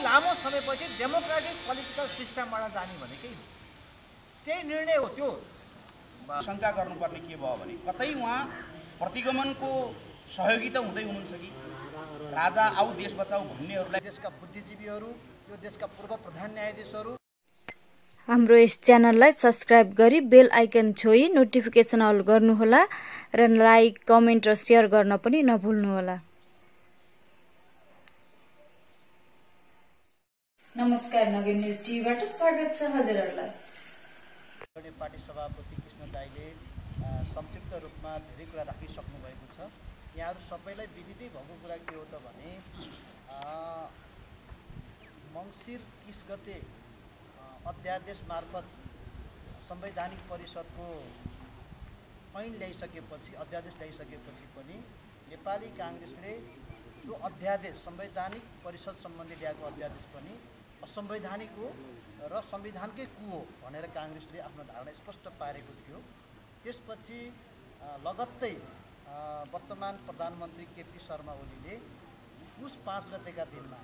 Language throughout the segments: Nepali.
लामो समयपछि डेमोक्रेटिक पोलिटिकल सिस्टमबाट जाने भनेकै त्यही निर्णय हो। त्यो शंका गर्नुपर्ने के भयो भने कतै उहाँ प्रतिगमनको सहयोगी त हुँदै हुनुहुन्छ कि राजा आऊ देश बचाऊ भन्नेहरूलाई देशका बुद्धिजीवीहरू, यो देशका पूर्व प्रधान न्यायाधीशहरू। हाम्रो यस च्यानललाई सब्स्क्राइब गरी बेल आइकन छोई नोटिफिकेसन अल गर्नुहोला र लाइक, कमेन्ट र सेयर गर्न पनि नभुल्नुहोला। नमस्कार, नवीन न्यूज टिभीबाट स्वागत छ हजुरहरूलाई। पार्टी सभापति कृष्ण दाइले संक्षिप्त रूपमा धेरै कुरा राखिसक्नु भएको छ। यहाँहरू सबैलाई विदितै भएको कुरा के हो त भने मङ्सिर 30 गते अध्यादेश मार्फत संवैधानिक परिषदको ऐन ल्याइसकेपछि, अध्यादेश ल्याइसकेपछि पनि नेपाली काङ्ग्रेसले त्यो अध्यादेश संवैधानिक परिषद सम्बन्धी ल्याएको अध्यादेश पनि असंवैधानिक हो र संविधानकै कु हो भनेर काङ्ग्रेसले आफ्नो धारणा स्पष्ट पारेको थियो। त्यसपछि लगत्तै वर्तमान प्रधानमन्त्री केपी शर्मा ओलीले पुस 5 गतेका दिनमा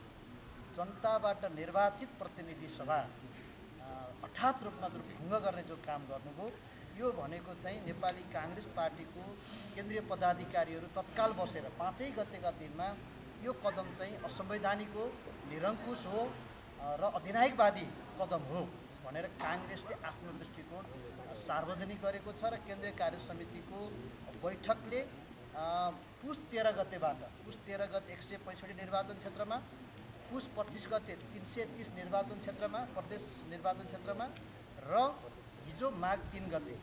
जनताबाट निर्वाचित प्रतिनिधि सभा हठात रूपमा भङ्ग गर्ने जो काम गर्नुभयो, यो भनेको चाहिँ नेपाली काङ्ग्रेस पार्टीको केन्द्रीय पदाधिकारीहरू तत्काल बसेर 5 गतेका दिनमा यो कदम चाहिँ असंवैधानिक हो, निरङ्कुश हो र अधिनायकवादी कदम हो भनेर काङ्ग्रेसले आफ्नो दृष्टिकोण सार्वजनिक गरेको छ र केन्द्रीय कार्य समितिको बैठकले पुस 13 गतेबाट, पुस 13 गते 165 निर्वाचन क्षेत्रमा, पुस 25 गते 330 निर्वाचन क्षेत्रमा, प्रदेश निर्वाचन क्षेत्रमा र हिजो माघ 3 गते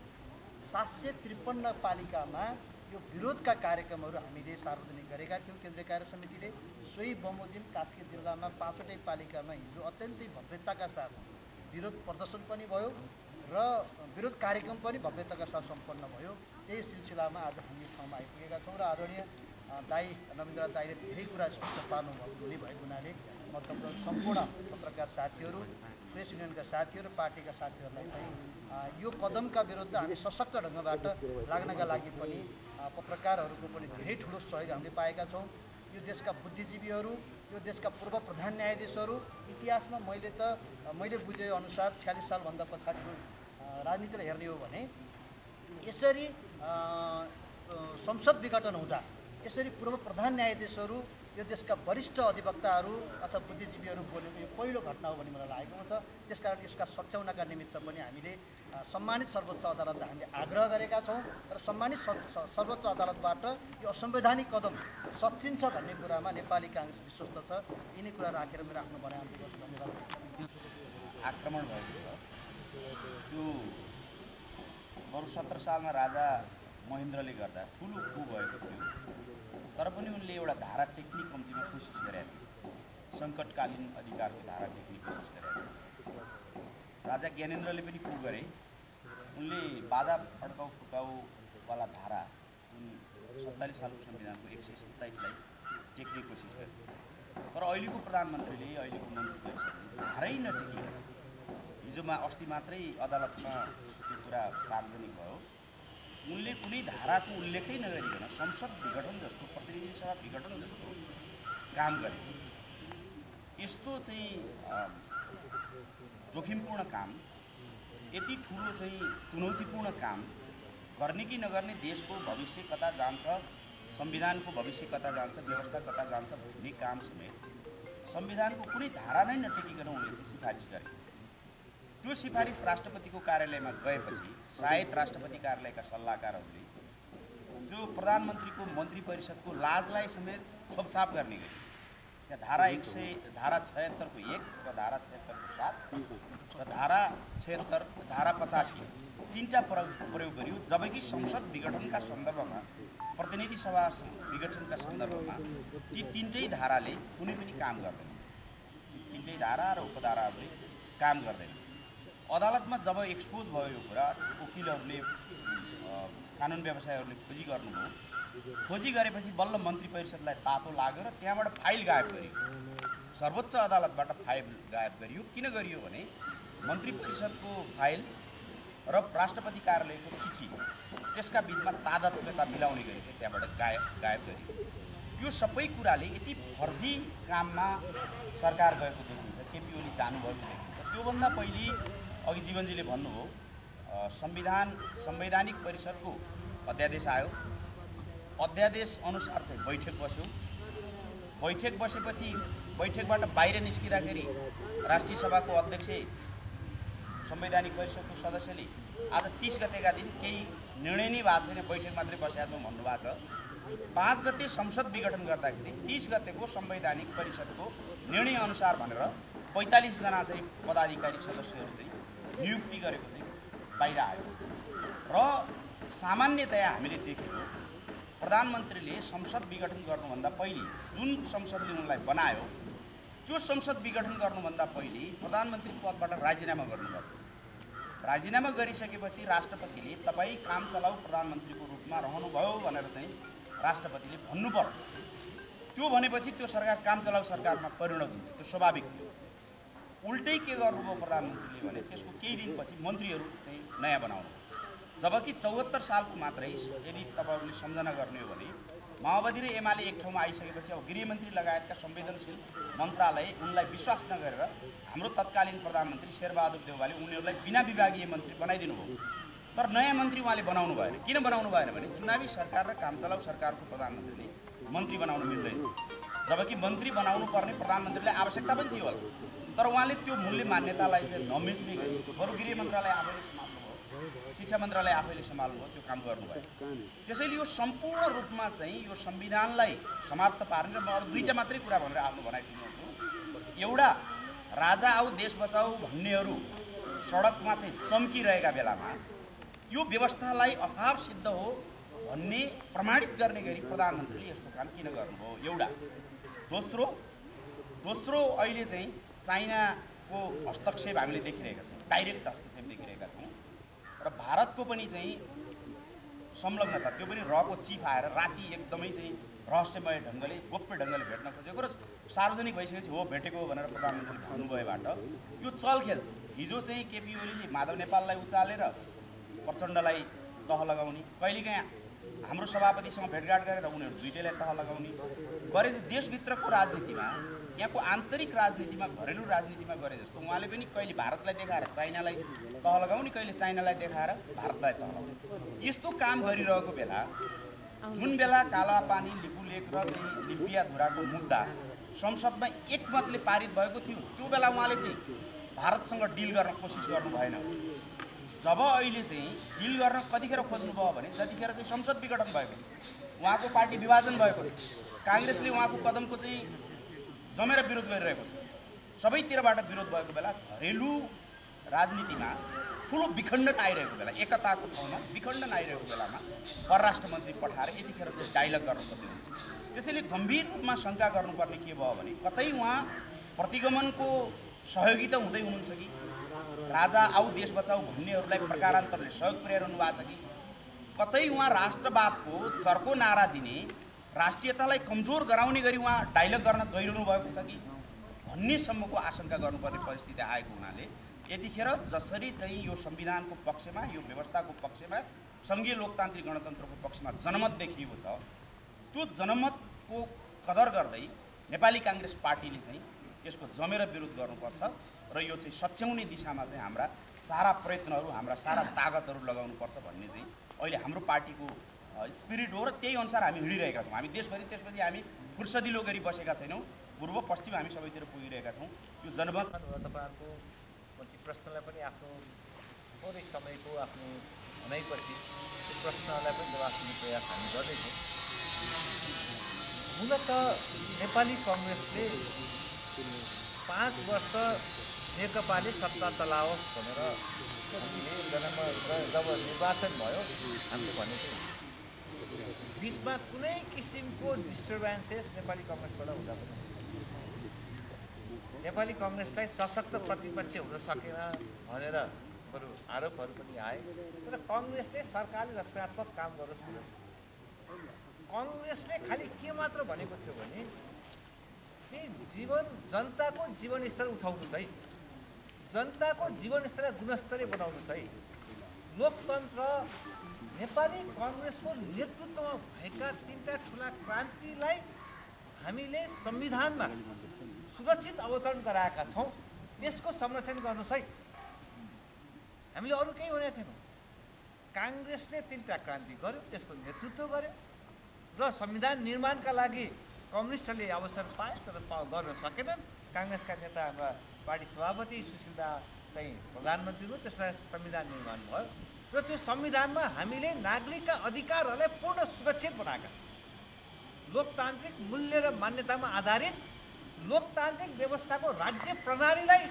753 पालिकामा यो विरोधका कार्यक्रमहरू हामीले सार्वजनिक गरेका थियौँ। केन्द्रीय कार्य समितिले सोही बमोजिम कास्की जिल्लामा 5वटै पालिकामा हिजो अत्यन्तै भव्यताका साथ विरोध प्रदर्शन पनि भयो र विरोध कार्यक्रम पनि भव्यताका साथ सम्पन्न भयो। त्यही सिलसिलामा आज हामी ठाउँमा आइपुगेका छौँ र आदरणीय दाई नवीन्द्र दाईले धेरै कुरा स्पष्ट पार्नु भएको हुनाले म तपाईँ सम्पूर्ण पत्रकार साथीहरू, प्रेस युनियनका साथीहरू, पार्टीका साथीहरूलाई चाहिँ यो कदमका विरुद्ध हामी सशक्त ढङ्गबाट लाग्नका लागि पनि पत्रकारहरूको पनि धेरै ठुलो सहयोग हामीले पाएका छौँ। यो देशका बुद्धिजीवीहरू, यो देशका पूर्व प्रधान न्यायाधीशहरू, इतिहासमा मैले बुझेअनुसार 46 सालभन्दा पछाडिको राजनीतिलाई हेर्ने हो भने यसरी संसद विघटन हुँदा यसरी पूर्व प्रधान न्यायाधीशहरू, यो देशका वरिष्ठ अधिवक्ताहरू अथवा बुद्धिजीवीहरू बोलेको यो पहिलो घटना हो भन्ने मलाई लागेको छ। त्यसकारण यसका सच्याउनका निमित्त पनि हामीले सम्मानित सर्वोच्च अदालतलाई हामीले आग्रह गरेका छौँ र सम्मानित सर्वोच्च अदालतबाट यो असंवैधानिक कदम सच्चिन्छ भन्ने कुरामा नेपाली काङ्ग्रेस विश्वस्त छ। यिनै कुरा राखेर मेरो आफ्नो भनाइ अन्त्य गर्छु। धन्यवाद। आक्रमण भएको छ त्यो 2017 सालमा राजा महेन्द्रले गर्दा ठुलो कु भएको थियो, तर पनि उनले एउटा धारा टेक्ने कम्तीमा कोसिस गरेका थिए, सङ्कटकालीन अधिकारको धारा टेक्ने कोसिस गरेका थिए। राजा ज्ञानेन्द्रले पनि कु गरे, उनले बाधा अड्काउ फुकाउवाला धारा जुन 47 सालको संविधानको 127लाई टेक्ने कोसिस गरे। तर अहिलेको प्रधानमन्त्रीले, अहिलेको मन्त्री परिषदले धारै नटेकिन हिजोमा अस्ति मात्रै अदालतमा त्यो कुरा सार्वजनिक भयो, उनले कुनै धाराको उल्लेखै नगरिकन संसद विघटन जस्तो, प्रतिनिधि सभा विघटन जस्तो काम गरे। यस्तो चाहिँ जोखिमपूर्ण काम, यति ठुलो चाहिँ चुनौतीपूर्ण काम गर्ने कि नगर्ने, देशको भविष्य कता जान्छ, संविधानको भविष्य कता जान्छ, व्यवस्था कता जान्छ भन्ने काम समेत संविधानको कुनै धारा नै नटेकिकन उनले चाहिँ सिफारिस गरे। त्यो सिफारिस राष्ट्रपतिको कार्यालयमा गएपछि सायद राष्ट्रपति कार्यालयका सल्लाहकारहरूले त्यो प्रधानमन्त्रीको मन्त्री परिषदको लाजलाई समेत छोपछाप गर्ने गरे। त्यहाँ धारा 76 को 1 र धारा 76 को 7 र धारा 85 तीनटा प्रयोग गरियो, जबकि संसद विघटनका सन्दर्भमा, प्रतिनिधि सभा विघटनका सन्दर्भमा ती तीनटै धाराले कुनै पनि काम गर्दैन। तीनटै धारा र उपधाराहरूले काम गर्दैन। अदालतमा जब एक्सपोज भयो यो कुरा, वकिलहरूले, कानुन व्यवसायीहरूले खोजी गर्नुभयो। खोजी गरेपछि बल्ल मन्त्री परिषदलाई तातो लाग्यो र त्यहाँबाट फाइल गायब गरियो। सर्वोच्च अदालतबाट फाइल गायब गरियो। किन गरियो भने मन्त्री परिषदको फाइल र राष्ट्रपति कार्यालयको चिठी, त्यसका बिचमा तादात्म्यता मिलाउने गरी चाहिँ त्यहाँबाट गायब गरियो। यो सबै कुराले यति फर्जी काममा सरकार गएको देखिन्छ, केपी ओली जानुभएको देखिन्छ। त्योभन्दा पहिले अघि जीवनजीले भन्नुभयो संवैधानिक परिषदको अध्यादेश आयो, अध्यादेश अनुसार चाहिँ बैठक बस्यो, बैठक बसेपछि बैठकबाट बाहिर निस्किँदाखेरि राष्ट्रिय सभाको अध्यक्ष संवैधानिक परिषदको सदस्यले आज 30 गतेका दिन केही निर्णय नै भएको छैन, बैठक मात्रै बसेका छौँ भन्नुभएको छ। 5 गते संसद विघटन गर्दाखेरि 30 गतेको संवैधानिक परिषदको निर्णय अनुसार भनेर 45 जना चाहिँ पदाधिकारी सदस्यहरू चाहिँ नियुक्ति गरेको चाहिँ बाहिर आयो र सामान्यतया हामीले देखेको प्रधानमन्त्रीले संसद विघटन गर्नुभन्दा पहिले जुन संसदले उनलाई बनायो त्यो संसद विघटन गर्नुभन्दा पहिले प्रधानमन्त्री पदबाट राजीनामा गर्नुपर्छ। राजीनामा गरिसकेपछि राष्ट्रपतिले तपाईँ काम चलाऊ प्रधानमन्त्रीको रूपमा रहनुभयो भनेर चाहिँ राष्ट्रपतिले भन्नुपर्छ। त्यो भनेपछि त्यो सरकार काम चलाऊ सरकारमा परिणत हुन्थ्यो, त्यो स्वाभाविक थियो। उल्टै के गर्नुभयो प्रधानमन्त्रीले भने त्यसको केही दिनपछि मन्त्रीहरू चाहिँ नयाँ बनाउनु। जबकि 74 सालको मात्रै यदि तपाईँहरूले सम्झना गर्ने हो भने माओवादी र एमाले एक ठाउँमा आइसकेपछि अब गृहमन्त्री लगायतका संवेदनशील मन्त्रालय उनलाई विश्वास नगरेर हाम्रो तत्कालीन प्रधानमन्त्री शेरबहादुर देउवाले उनीहरूलाई बिना विभागीय मन्त्री बनाइदिनु भयो। तर नयाँ मन्त्री उहाँले बनाउनु भएन। किन बनाउनु भएन भने चुनावी सरकार र काम चलाऊ सरकारको प्रधानमन्त्रीले मन्त्री बनाउन मिल्दैन, जबकि मन्त्री बनाउनु पर्ने प्रधानमन्त्रीलाई आवश्यकता पनि थियो होला। तर उहाँले त्यो मूल्य मान्यतालाई चाहिँ नमिच्ने गरी बरु गृह मन्त्रालय आफैले सम्हाल्नुभयो, शिक्षा मन्त्रालय आफैले सम्हाल्नुभयो, त्यो काम गर्नुभयो। त्यसैले यो सम्पूर्ण रूपमा चाहिँ यो संविधानलाई समाप्त पार्ने र म अब दुईटा मात्रै कुरा भनेर आफ्नो भनाइ दिन्छु। एउटा, राजा आऊ देश बचाऊ भन्नेहरू सडकमा चाहिँ चम्किरहेका बेलामा यो व्यवस्थालाई अभाव सिद्ध हो भन्ने प्रमाणित गर्ने गरी प्रधानमन्त्रीले यस्तो काम किन गर्नुभयो, एउटा। दोस्रो अहिले चाहिँ चाइनाको हस्तक्षेप हामीले देखिरहेका छौँ, डाइरेक्ट हस्तक्षेप देखिरहेका छौँ र भारतको पनि चाहिँ संलग्नता, त्यो पनि रको चिफ आएर राति एकदमै चाहिँ रहस्यमय ढङ्गले गोप्य ढङ्गले भेट्न खोजेको र सार्वजनिक भइसकेपछि हो भेटेको भनेर प्रधानमन्त्रीले भन्नुभएबाट यो चलखेल हिजो चाहिँ केपी ओलीले माधव नेपाललाई उचालेर प्रचण्डलाई तह लगाउने, कहिलेकाहीँ हाम्रो सभापतिसँग भेटघाट गरेर उनीहरू दुईटैलाई तह लगाउने गरे। देशभित्रको राजनीतिमा, यहाँको आन्तरिक राजनीतिमा, घरेलु राजनीतिमा गरे जस्तो उहाँले पनि कहिले भारतलाई देखाएर चाइनालाई तह लगाउने, कहिले चाइनालाई देखाएर भारतलाई तह लगाउने, यस्तो काम गरिरहेको बेला जुन बेला कालापानी, लिपुलेक र चाहिँ लिम्पियाधुराको मुद्दा संसदमा एकमतले पारित भएको थियो त्यो बेला उहाँले चाहिँ भारतसँग डिल गर्न कोसिस गर्नु भएन। जब अहिले चाहिँ डिल गर्न कतिखेर खोज्नुभयो भने जतिखेर चाहिँ संसद विघटन भएको छ, उहाँको पार्टी विभाजन भएको छ, काङ्ग्रेसले उहाँको कदमको चाहिँ जमेर विरोध गरिरहेको छ, सबैतिरबाट विरोध भएको बेला घरेलु राजनीतिमा ठुलो विखण्डन आइरहेको बेला, एकताको ठाउँमा विखण्डन आइरहेको बेलामा परराष्ट्र मन्त्री पठाएर यतिखेर चाहिँ डाइलग गर्नुपर्ने हुन्छ। त्यसैले गम्भीर रूपमा शङ्का गर्नुपर्ने के भयो भने कतै उहाँ प्रतिगमनको सहयोगी त हुँदै हुनुहुन्छ कि राजा आऊ देश बचाऊ भन्नेहरूलाई प्रकारान्तरले सहयोग पुर्याइरहनु भएको छ कि कतै उहाँ राष्ट्रवादको चर्को नारा दिने, राष्ट्रियतालाई कमजोर गराउने गरी उहाँ डाइलग गर्न गइरहनु भएको छ कि भन्नेसम्मको आशंका गर्नुपर्ने परिस्थिति आएको हुनाले यतिखेर जसरी चाहिँ यो संविधानको पक्षमा, यो व्यवस्थाको पक्षमा, सङ्घीय लोकतान्त्रिक गणतन्त्रको पक्षमा जनमत देखिएको छ, त्यो जनमतको कदर गर्दै नेपाली काङ्ग्रेस पार्टीले चाहिँ यसको जमेर विरोध गर्नुपर्छ र यो चाहिँ सच्याउने दिशामा चाहिँ हाम्रा सारा प्रयत्नहरू, हाम्रा सारा तागतहरू लगाउनुपर्छ भन्ने चाहिँ अहिले हाम्रो पार्टीको स्पिरिट हो र त्यही अनुसार हामी हिँडिरहेका छौँ। हामी देशभरि त्यसपछि हामी फुर्सदिलो गरी बसेका छैनौँ, पूर्व पश्चिम हामी सबैतिर पुगिरहेका छौँ। यो जनमत तपाईँहरूको प्रश्नलाई पनि आफ्नो थोरै समयको आफ्नो भनाइपछि त्यो प्रश्नलाई पनि जवाफ दिने प्रयास हामी गर्दैछौँ। मूलत नेपाली कङ्ग्रेसले 5 वर्ष नेकपाले सत्ता चलाओस् भनेर जब निर्वाचन भयो हामीले भनेको बिचमा कुनै किसिमको डिस्टर्बेन्सेस नेपाली कङ्ग्रेसबाट हुँदा पनि नेपाली कङ्ग्रेसलाई सशक्त प्रतिपक्ष हुन सकेन भनेर बरु आरोपहरू पनि आए। तर कङ्ग्रेसले सरकारले रचनात्मक काम गरोस् भनेर कङ्ग्रेसले खालि के मात्र भनेको थियो भने जनताको जीवनस्तर उठाउनुहोस् है, जनताको जीवनस्तरलाई गुणस्तरीय बनाउनुहोस् है। लोकतन्त्र नेपाली कङ्ग्रेसको नेतृत्वमा भएका 3टा ठुला क्रान्तिलाई हामीले संविधानमा सुरक्षित अवतरण गराएका छौँ, त्यसको संरक्षण गर्नुहोस् है। हामीले अरू केही भनेको थिएनौँ। काङ्ग्रेसले 3टा क्रान्ति गर्यो, त्यसको नेतृत्व गर्यो र संविधान निर्माणका लागि कम्युनिस्टले अवसर पाए तर गर्न सकेनन्। काङ्ग्रेसका नेता हाम्रा पार्टी सभापति सुशीलदा चाहिँ प्रधानमन्त्री हो, त्यसलाई संविधान निर्माण भयो र त्यो संविधानमा हामीले नागरिकका अधिकारहरूलाई पूर्ण सुरक्षित बनाएका छौँ। लोकतान्त्रिक मूल्य र मान्यतामा आधारित लोकतान्त्रिक व्यवस्थाको राज्य प्रणालीलाई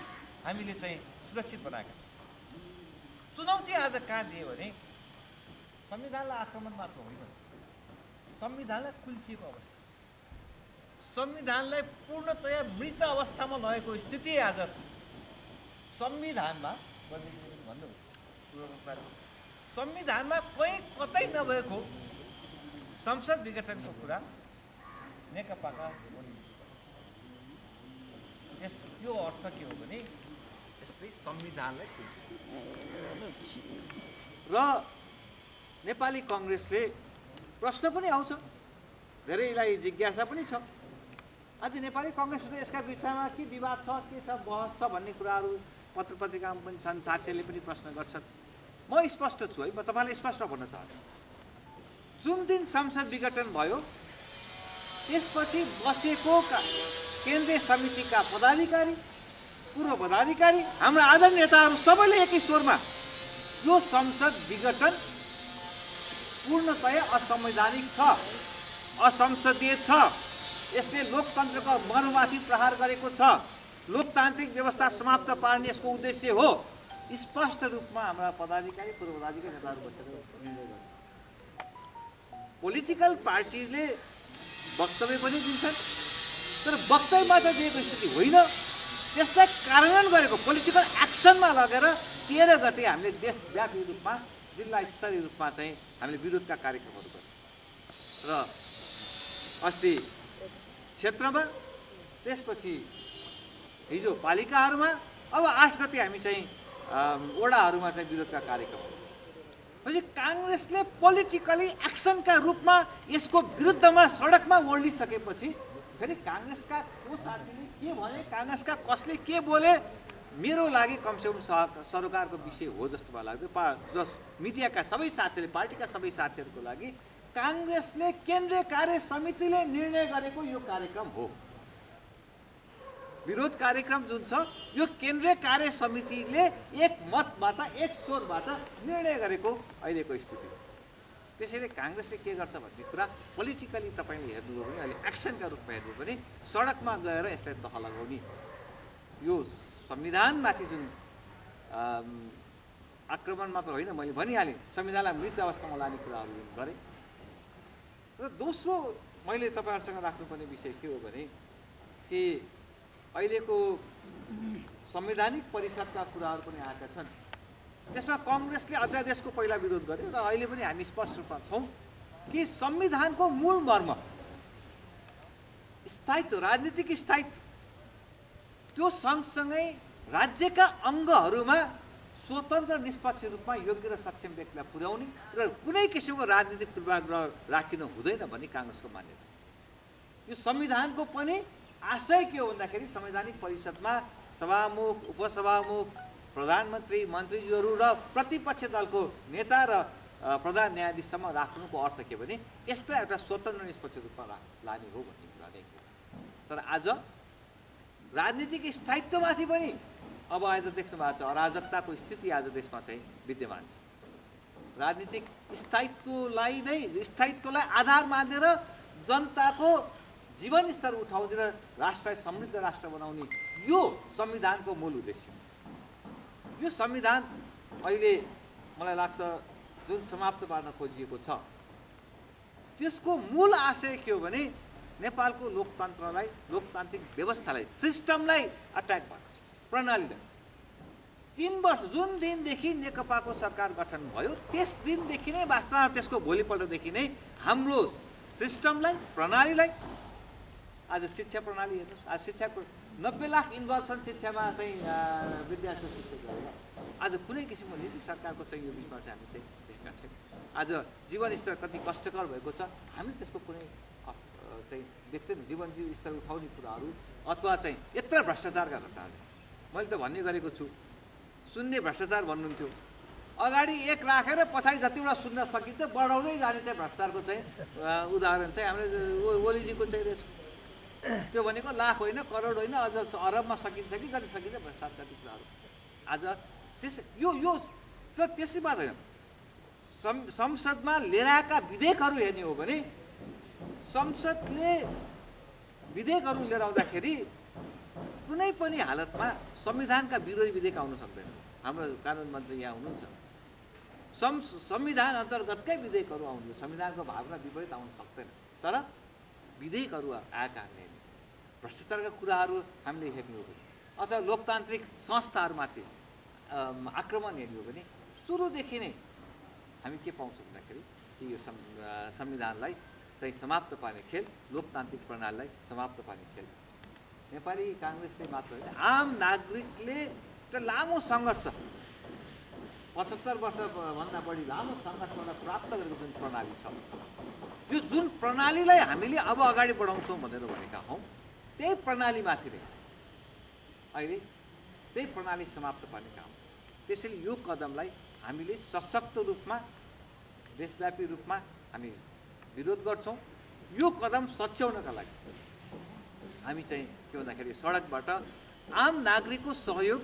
हामीले चाहिँ सुरक्षित बनाएका छौँ। चुनौती आज कहाँ दियो भने संविधानलाई आक्रमण मात्र होइन, संविधानलाई कुल्चिएको अवस्था, संविधानलाई पूर्णतया मृत अवस्थामा लगेको स्थिति आज छ। संविधानमा संविधानमा कहीँ कतै नभएको संसद विघटनको कुरा नेकपाका यो अर्थ के हो भने यस्तै संविधानलाई र नेपाली कङ्ग्रेसले प्रश्न पनि आउँछ, धेरैलाई जिज्ञासा पनि छ। आज नेपाली कङ्ग्रेसले यसका विषयमा के विवाद छ, के छ, बहस छ भन्ने कुराहरू पत्र पत्रिकामा पनि छन्, साथीहरूले पनि प्रश्न गर्छन्। म स्पष्ट छु है, म तपाईँलाई स्पष्ट भन्न चाहन्छु। जुन दिन संसद विघटन भयो त्यसपछि बसेको केन्द्रीय समितिका पदाधिकारी, पूर्व पदाधिकारी, हाम्रा आदरणीय नेताहरू सबैले एकै स्वरमा यो संसद विघटन पूर्णतया असंवैधानिक छ, असंसदीय छ, यसले लोकतन्त्रको मर्ममाथि प्रहार गरेको छ, लोकतान्त्रिक व्यवस्था समाप्त पार्ने यसको उद्देश्य हो। स्पष्ट रूपमा हाम्रा पदाधिकारी, पूर्व पदाधिकारी नेताहरू बसेर निर्णय गरे। पोलिटिकल पार्टीले वक्तव्य पनि दिन्छन्, तर वक्तव्य मात्र दिएको स्थिति होइन, त्यसलाई कार्यान्वयन गरेको पोलिटिकल एक्सनमा लगेर 13 गते हामीले देशव्यापी रूपमा जिल्ला स्तरीय रूपमा चाहिँ हामीले विरोधका कार्यक्रमहरू गर्यौँ र अस्ति क्षेत्रमा, त्यसपछि हिजो पालिकाहरूमा, अब 8 गते हामी चाहिँ वडाहरूमा चाहिँ विरोधका कार्यक्रमहरू। पछि काङ्ग्रेसले पोलिटिकली एक्सनका रूपमा यसको विरुद्धमा सडकमा ओर्लिसकेपछि फेरि काङ्ग्रेसका को साथीले के भने, काङ्ग्रेसका कसले के बोले, मेरो लागि कमसेकम सरकारको विषय हो जस्तो मलाई लाग्यो। जस मिडियाका सबै साथीहरूले, पार्टीका सबै साथीहरूको लागि काङ्ग्रेसले केन्द्रीय कार्य समितिले निर्णय गरेको यो कार्यक्रम हो। विरोध कार्यक्रम जुन छ यो केन्द्रीय कार्य समितिले एक मतबाट, एक स्वरबाट निर्णय गरेको अहिलेको स्थिति। त्यसैले काङ्ग्रेसले के गर्छ भन्ने कुरा पोलिटिकली तपाईँले हेर्नुभयो भने, अहिले एक्सनका रूपमा हेर्नुभयो भने सडकमा गएर यसलाई तह लगाउने, यो संविधानमाथि जुन आक्रमण मात्र होइन, मैले भनिहालेँ संविधानलाई मृत अवस्थामा लाने कुराहरू गरेँ। र दोस्रो मैले तपाईँहरूसँग राख्नुपर्ने विषय के हो भने कि अहिलेको संवैधानिक परिषदका कुराहरू पनि आएका छन्। त्यसमा कङ्ग्रेसले अध्यादेशको पहिला विरोध गर्यो र अहिले पनि हामी स्पष्ट रूपमा छौँ कि संविधानको मूल मर्म स्थायित्व, राजनीतिक स्थायित्व, त्यो सँगसँगै राज्यका अङ्गहरूमा स्वतन्त्र निष्पक्ष रूपमा योग्य र सक्षम व्यक्तिलाई पुर्याउने र कुनै किसिमको राजनीतिक पूर्वाग्रह राखिनु हुँदैन भन्ने काङ्ग्रेसको मान्यता। यो संविधानको पनि आशय के हो भन्दाखेरि संवैधानिक परिषदमा सभामुख, उपसभामुख, प्रधानमन्त्री, मन्त्रीज्यूहरू र प्रतिपक्ष दलको नेता र प्रधान न्यायाधीशसम्म राख्नुको अर्थ के भने यसलाई एउटा स्वतन्त्र निष्पक्ष रूपमा लाने हो भन्ने कुरा नै हो। तर आज राजनीतिक स्थायित्वमाथि पनि अब आज देख्नु भएको छ, अराजकताको स्थिति आज देशमा चाहिँ विद्यमान छ। राजनीतिक स्थायित्वलाई आधार मानेर जनताको जीवन स्तर उठाउने र राष्ट्रलाई समृद्ध राष्ट्र बनाउने यो संविधानको मूल उद्देश्य। यो संविधान अहिले मलाई लाग्छ जुन समाप्त पार्न खोजिएको छ त्यसको मूल आशय के हो भने नेपालको लोकतन्त्रलाई, लोकतान्त्रिक व्यवस्थालाई, सिस्टमलाई अट्याक भएको छ, प्रणालीलाई। 3 वर्ष जुन दिनदेखि नेकपाको सरकार गठन भयो त्यस दिनदेखि नै, वास्तवमा त्यसको भोलिपल्टदेखि नै हाम्रो सिस्टमलाई, प्रणालीलाई, आज शिक्षा प्रणाली हेर्नुहोस्, आज शिक्षाको 90 लाख इन्भल्भ छन् शिक्षामा चाहिँ विद्यार्थी शिक्षा गरेर। आज कुनै किसिमको नीति सरकारको चाहिँ यो बिचमा चाहिँ हामी चाहिँ देखेका छैनौँ। आज जीवन स्तर कति कष्टकर भएको छ, हामी त्यसको कुनै चाहिँ देख्छ नि जीवन स्तर उठाउने कुराहरू अथवा चाहिँ यत्र भ्रष्टाचारका घटनाहरू मैले त भन्ने गरेको छु शून्य भ्रष्टाचार भन्नुहुन्थ्यो अगाडि 1 राखेर पछाडि जतिवटा सुन्न सकिन्छ बढाउँदै जाने चाहिँ भ्रष्टाचारको चाहिँ उदाहरण चाहिँ हाम्रो ओलीजीको चाहिँ रहेछ त्यो भनेको लाख होइन करोड होइन अझ अरबमा सकिन्छ कि जति सकिन्छ भ्रष्टाचारका कुराहरू आज यो त त्यसै मात्र होइन संसदमा लिएर आएका विधेयकहरू हेर्ने हो भने संसदले विधेयकहरू लिएर आउँदाखेरि कुनै पनि हालतमा संविधानका विरोधी विधेयक आउन सक्दैन हाम्रो कानुन मन्त्री यहाँ हुनुहुन्छ संविधान अन्तर्गतकै विधेयकहरू आउनु संविधानको भावना विपरीत आउन सक्दैन तर विधेयकहरू आएका हामीले भ्रष्टाचारका कुराहरू हामीले हेर्ने हो भने अथवा लोकतान्त्रिक संस्थाहरूमाथि आक्रमण हेर्ने हो भने सुरुदेखि नै हामी के पाउँछौँ भन्दाखेरि कि यो संविधानलाई चाहिँ समाप्त पार्ने खेल लोकतान्त्रिक प्रणालीलाई समाप्त पार्ने खेल नेपाली काङ्ग्रेसले मात्र होइन आम नागरिकले एउटा लामो सङ्घर्ष 75 वर्षभन्दा बढी लामो सङ्घर्षबाट प्राप्त गरेको जुन प्रणाली छ यो जुन प्रणालीलाई हामीले अब अगाडि बढाउँछौँ भनेर भनेका हौँ त्यही प्रणालीमाथि नै अहिले त्यही प्रणाली समाप्त पार्ने काम त्यसैले यो कदमलाई हामीले सशक्त रूपमा देशव्यापी रूपमा हामी विरोध गर्छौँ यो कदम सच्याउनका लागि हामी चाहिँ के भन्दाखेरि सडकबाट आम नागरिकको सहयोग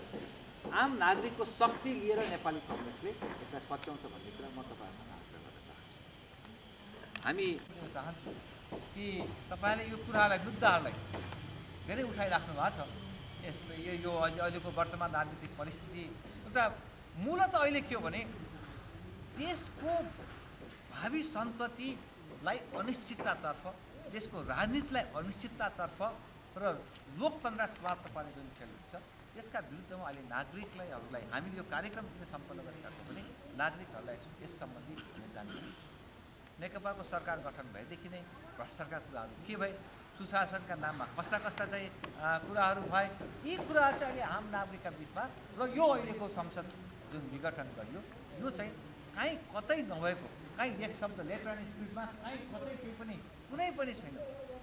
आम नागरिकको शक्ति लिएर नेपाली काङ्ग्रेसले यसलाई सच्याउँछ भन्ने कुरा म तपाईँहरूलाई आग्रह गर्न चाहन्छु हामी चाहन्छौँ कि तपाईँले यो कुरालाई मुद्दाहरूलाई धेरै उठाइराख्नु भएको छ यस्तो यो अहिलेको वर्तमान राजनीतिक परिस्थिति एउटा मूलत अहिले के हो भने देशको भावी सन्ततिलाई अनिश्चिततातर्फ देशको राजनीतिलाई अनिश्चिततातर्फ र लोकतन्त्र समाप्त पार्ने जुन खेल छ यसका विरुद्धमा अहिले नागरिकलाई हामीले यो कार्यक्रम किन सम्पन्न गरेका छौँ भने नागरिकहरूलाई यस सम्बन्धी जानकारी नेकपाको सरकार गठन भएदेखि नै भ्रष्टाचारका कुराहरू के भए सुशासनका नाममा कस्ता चाहिँ कुराहरू भए यी कुराहरू चाहिँ अहिले आम नागरिकका बिचमा र यो अहिलेको संसद जुन विघटन गरियो यो चाहिँ काहीँ कतै नभएको काहीँ एक शब्द लेटर एन्ड स्पिडमा काहीँ कतै केही पनि कुनै पनि छैन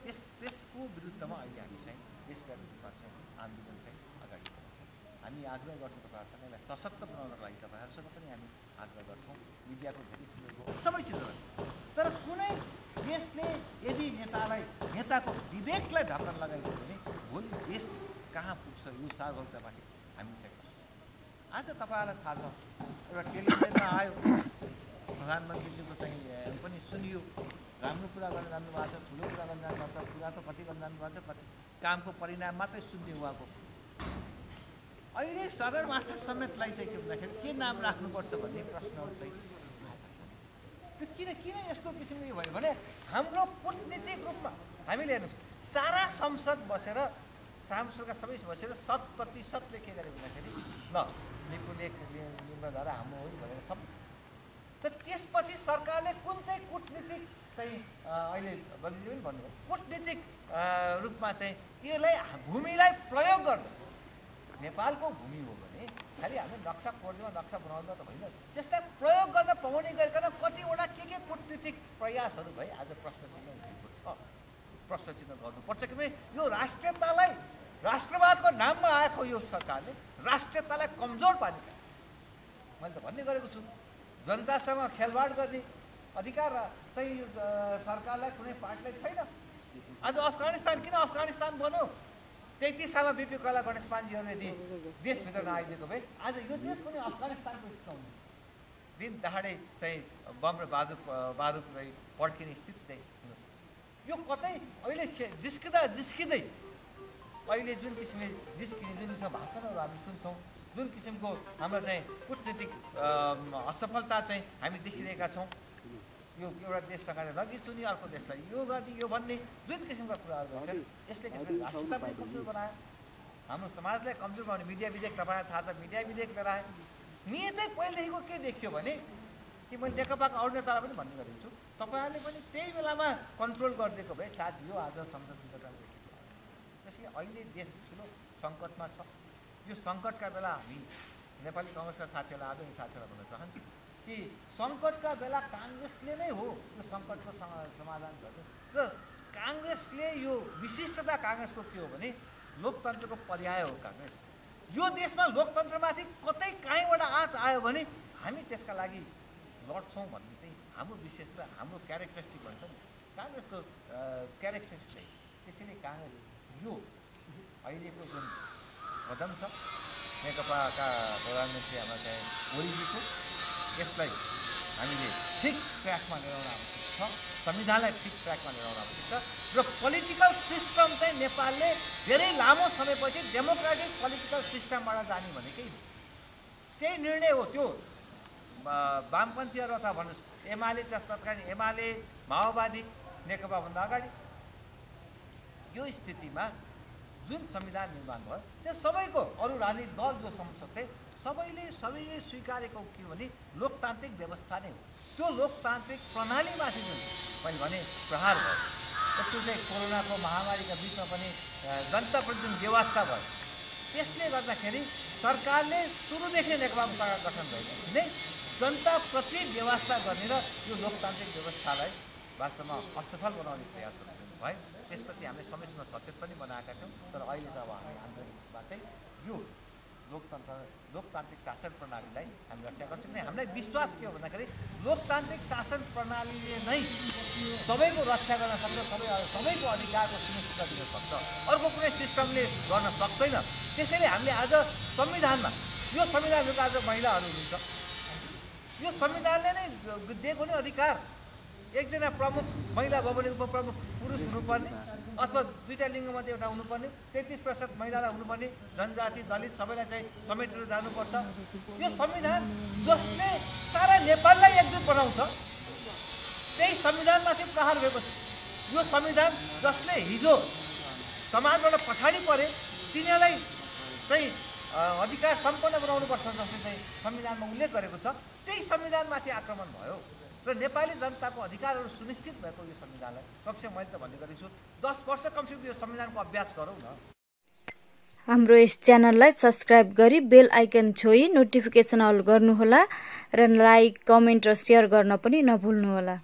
त्यसको विरुद्धमा अहिले हामी चाहिँ देशव्यापी रूपमा चाहिँ आन्दोलन चाहिँ अगाडि बढाउँछौँ हामी आग्रह गर्छौँ तपाईँहरूसँग यसलाई सशक्त बनाउनको लागि तपाईँहरूसँग पनि हामी आग्रह गर्छौँ मिडियाको धेरै ठुलो सबै चिजहरू तर कुनै देशले यदि नेताको विवेकलाई ढक्कन लगाइदियो भने भोलि देश कहाँ पुग्छ यो सार्वभौमतामाथि हामी चाहिँ आज तपाईँहरूलाई थाहा छ एउटा टेलिभिजनमा आयो प्रधानमन्त्रीजीको चाहिँ पनि सुनियो राम्रो कुरा गर्न जानुभएको छ ठुलो कुरा गर्न जानुभएको छ कुरा त कति गर्न जानुभएको छ कति कामको परिणाम मात्रै सुन्ने उहाँको अहिले सगरमाथा समेतलाई चाहिँ के भन्दाखेरि के नाम राख्नुपर्छ भन्ने प्रश्नहरू चाहिँ किन यस्तो किसिमले भयो भने हाम्रो कूटनीतिक रूपमा हामीले हेर्नुहोस् सारा सांसदका सबै बसेर 100% के गरे भन्दाखेरि ल लिम्बुद्वारा हाम्रो हो भनेर सब तर त्यसपछि सरकारले कुन चाहिँ कूटनीतिक चाहिँ अहिले बलिजी पनि भन्नुभयो कूटनीतिक रूपमा चाहिँ त्यसलाई भूमिलाई प्रयोग गर्नु नेपालको भूमि हो भने खालि हामीले नक्सा कोर्दिमा नक्सा बनाउँदा त होइन त्यसलाई प्रयोग गर्न पाउने गरिकन कतिवटा के कूटनीतिक प्रयासहरू भए आज प्रश्न चिन्ह उठेको छ प्रश्न चिन्ह गर्नुपर्छ किनभने यो राष्ट्रियतालाई राष्ट्रवादको नाममा आएको यो सरकारले राष्ट्रियतालाई कमजोर पार्ने मैले त भन्ने गरेको छु जनतासँग खेलवाड गर्ने अधिकार चाहिँ सरकारलाई कुनै पार्टीलाई छैन आज अफगानिस्तान किन अफगानिस्तान बन्यो 33 सालमा बिपी कला गणेश पाण्डेहरू यदि देशभित्र नआइदिएको भए आज यो देश पनि अफगानिस्तानको स्थिति आउने दिन दहाडे चाहिँ बम र बारुद पड्किने स्थिति चाहिँ हुन सक्छ यो कतै अहिले जिस्किँदै अहिले जुन किसिमले जिस्किने जुन किसिमको भाषणहरू हामी सुन्छौँ जुन किसिमको हाम्रो चाहिँ कूटनीतिक असफलता चाहिँ हामी देखिरहेका छौँ यो एउटा देशसँग लगी सुनि अर्को देशलाई यो गर्ने यो भन्ने जुन किसिमका कुराहरू गर्छन् यसले राष्ट्रियता पनि कमजोर बनायो हाम्रो समाजलाई कमजोर बनाउने मिडिया विधेयक तपाईँलाई थाहा छ मिडिया विधेयक लिएर आयो नियतै पहिलेदेखिको के देखियो भने कि मैले नेकपाको अरू नेतालाई पनि भन्ने गरेको छु तपाईँहरूले पनि त्यही बेलामा कन्ट्रोल गरिदिएको भए सायद यो आज संसद विघटन देखिएको त्यसैले अहिले देश ठुलो सङ्कटमा छ यो सङ्कटका बेला हामी नेपाली काङ्ग्रेसका साथीहरूलाई आदरणीय साथीहरूलाई भन्न चाहन्छु कि सङ्कटका बेला काङ्ग्रेसले नै हो यो सङ्कटको समाधान गर्ने र काङ्ग्रेसले यो विशिष्टता काङ्ग्रेसको के हो भने लोकतन्त्रको पर्याय हो काङ्ग्रेस। यो देशमा लोकतन्त्रमाथि कतै कहीँबाट आँच आयो भने हामी त्यसका लागि लड्छौँ भन्ने चाहिँ हाम्रो विशेषता, हाम्रो क्यारेक्टरिस्टिक भन्छ नि, काङ्ग्रेसको क्यारेक्टरिस्टिक। त्यसैले काङ्ग्रेस यो अहिलेको जुन कदम छ नेकपाका प्रधानमन्त्री हाम्रो चाहिँ ओलीजीको, यसलाई हामीले ठिक ट्र्याकमा ल्याउन आवश्यक छ, संविधानलाई ठिक ट्र्याकमा ल्याउन आवश्यक छ र पोलिटिकल सिस्टम चाहिँ नेपालले धेरै लामो समयपछि डेमोक्रेटिक पोलिटिकल सिस्टमबाट जाने भनेकै त्यही निर्णय हो। त्यो वामपन्थीहरू अथवा भन्नुहोस् एमाले, तत्कालीन एमाले, माओवादी, नेकपाभन्दा अगाडि यो स्थितिमा जुन संविधान निर्माण भयो त्यो सबैको अरू राजनीतिक दल जो संसद थिए सबैले स्वीकारेको के हो भने लोकतान्त्रिक व्यवस्था नै हो। त्यो लोकतान्त्रिक प्रणालीमाथि जुन मैले भने प्रहार भयो, त्यो चाहिँ कोरोनाको महामारीका बिचमा पनि जनताप्रति जुन व्यवस्था भयो, त्यसले गर्दाखेरि सरकारले सुरुदेखि नेकपा सरकार गठन भएको नै जनताप्रति व्यवस्था गर्ने र यो लोकतान्त्रिक व्यवस्थालाई वास्तवमा असफल बनाउने प्रयासहरू भयो। त्यसप्रति हामीले समयमा सचेत पनि बनाएका थियौँ, तर अहिले त अब हामी आन्दोलनबाटै यो लोकतान्त्रिक शासन प्रणालीलाई हामी रक्षा गर्छौँ। किन हामीलाई विश्वास के हो भन्दाखेरि लोकतान्त्रिक शासन प्रणालीले नै सबैको रक्षा गर्न सक्छ, सबैको अधिकारको सुनिश्चित दिन सक्छ, अर्को कुनै सिस्टमले गर्न सक्दैन। त्यसैले हामीले आज संविधानमा, यो संविधानको आज महिलाहरू हुनुहुन्छ, यो संविधानले नै दिएको नै अधिकार, एकजना प्रमुख महिला भयो भने उपप्रमुख पुरुष हुनुपर्ने अथवा दुईटा लिङ्गमध्ये एउटा हुनुपर्ने, 33% महिलालाई हुनुपर्ने, जनजाति दलित सबैलाई चाहिँ समेटेर जानुपर्छ। यो संविधान जसले सारा नेपाललाई एकजुट बनाउँछ त्यही संविधानमाथि प्रहार भएको छ। यो संविधान जसले हिजो समाजबाट पछाडि परे तिनीहरूलाई चाहिँ अधिकार सम्पन्न बनाउनुपर्छ जसले चाहिँ संविधानमा उल्लेख गरेको छ, त्यही संविधानमाथि आक्रमण भयो र नेपाली जनताको अधिकारहरू सुनिश्चित भएको यो संविधानलाई कमसेकम मैले त भन्ने गरेको छु 10 वर्ष कमसेकम यो संविधानको अभ्यास गरौँ न। हाम्रो यस च्यानललाई सब्स्क्राइब गरी बेल आइकन छोई नोटिफिकेसन अल गर्नुहोला र लाइक, कमेन्ट र सेयर गर्न पनि नभुल्नुहोला।